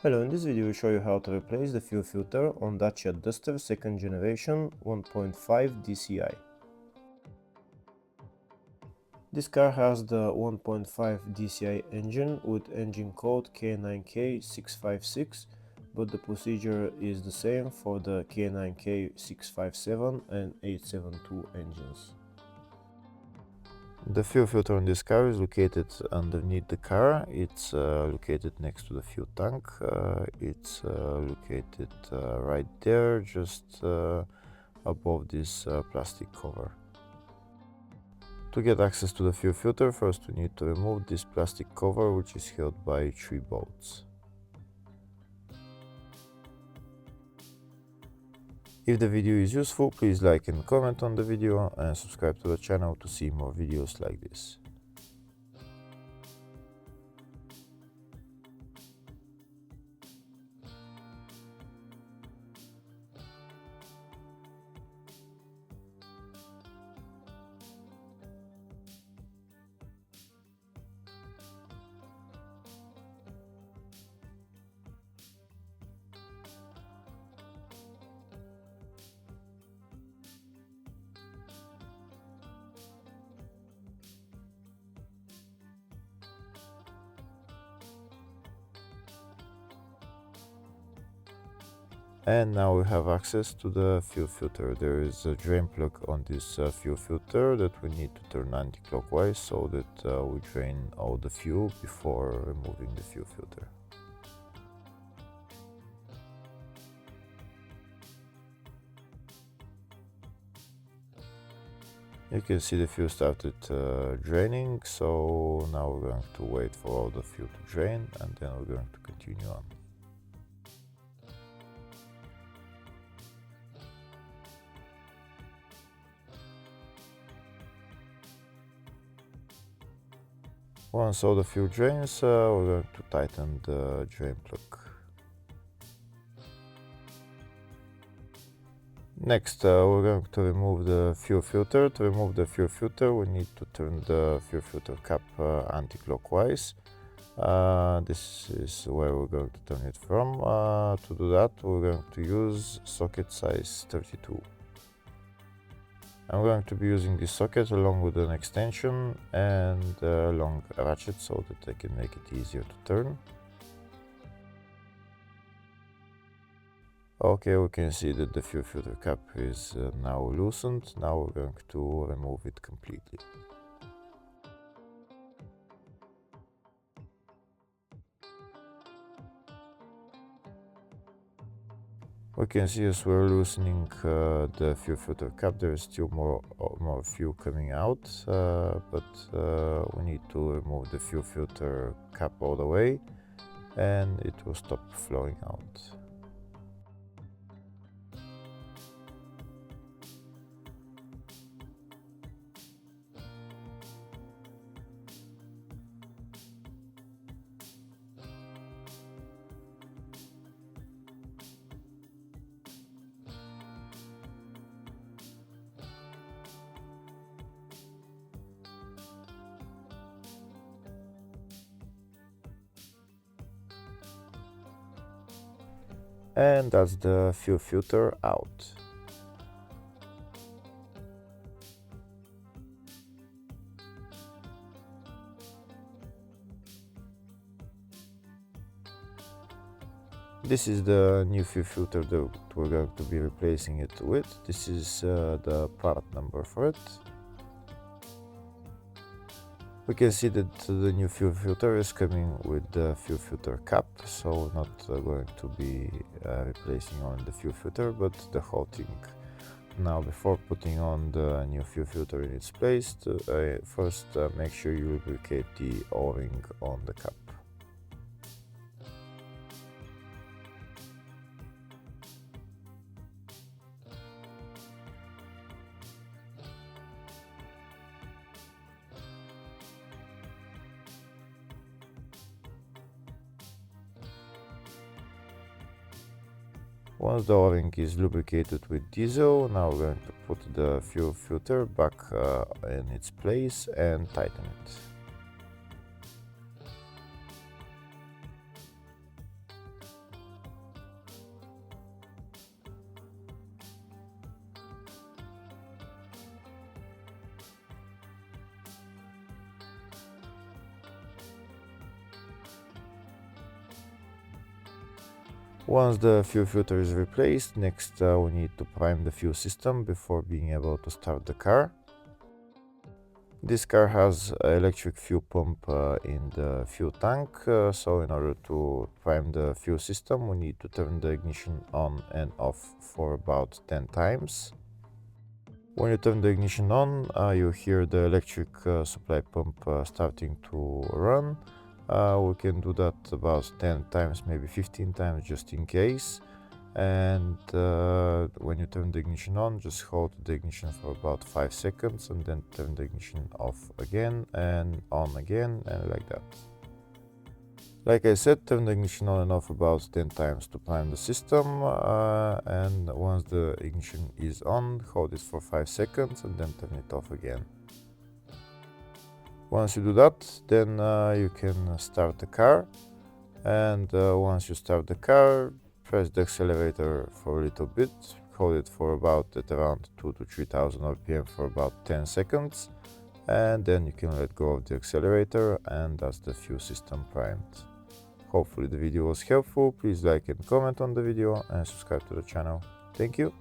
Hello, in this video we show you how to replace the fuel filter on Dacia Duster 2nd generation 1.5 DCI. This car has the 1.5 DCI engine with engine code K9K 656, but the procedure is the same for the K9K 657 and 872 engines. The fuel filter on this car is located underneath the car. It's located next to the fuel tank. It's located right there, just above this plastic cover. To get access to the fuel filter, first we need to remove this plastic cover, which is held by 3 bolts. If the video is useful, please like and comment on the video and subscribe to the channel to see more videos like this. And now we have access to the fuel filter. There is a drain plug on this fuel filter that we need to turn anti-clockwise so that we drain all the fuel before removing the fuel filter. You can see the fuel started draining, so now we're going to wait for all the fuel to drain and then we're going to continue on. Once all the fuel drains, we're going to tighten the drain plug. Next, we're going to remove the fuel filter. To remove the fuel filter, we need to turn the fuel filter cap anti-clockwise. This is where we're going to turn it from. To do that, we're going to use socket size 32. I'm going to be using this socket along with an extension and a long ratchet so that I can make it easier to turn. Okay, we can see that the fuel filter cap is now loosened. Now we're going to remove it completely. We can see as we're loosening the fuel filter cap, there is still more fuel coming out, but we need to remove the fuel filter cap all the way and it will stop flowing out. And that's the fuel filter out. This is the new fuel filter that we're going to be replacing it with. This is the part number for it. We can see that the new fuel filter is coming with the fuel filter cap, so we're not going to be replacing on the fuel filter, but the whole thing. Now, before putting on the new fuel filter in its place, first make sure you lubricate the O-ring on the cap. Once the O-ring is lubricated with diesel, now we're going to put the fuel filter back in its place and tighten it. Once the fuel filter is replaced, next we need to prime the fuel system before being able to start the car. This car has an electric fuel pump in the fuel tank, so in order to prime the fuel system we need to turn the ignition on and off for about 10 times. When you turn the ignition on, you hear the electric supply pump starting to run. We can do that about 10 times, maybe 15 times, just in case. And when you turn the ignition on, just hold the ignition for about 5 seconds and then turn the ignition off again and on again, and like that. Like I said, turn the ignition on and off about 10 times to prime the system, and once the ignition is on, hold it for 5 seconds and then turn it off again. Once you do that, then you can start the car, and once you start the car, press the accelerator for a little bit, hold it for about at around 2,000 to 3,000 RPM for about 10 seconds, and then you can let go of the accelerator, and that's the fuel system primed. Hopefully the video was helpful. Please like and comment on the video and subscribe to the channel. Thank you.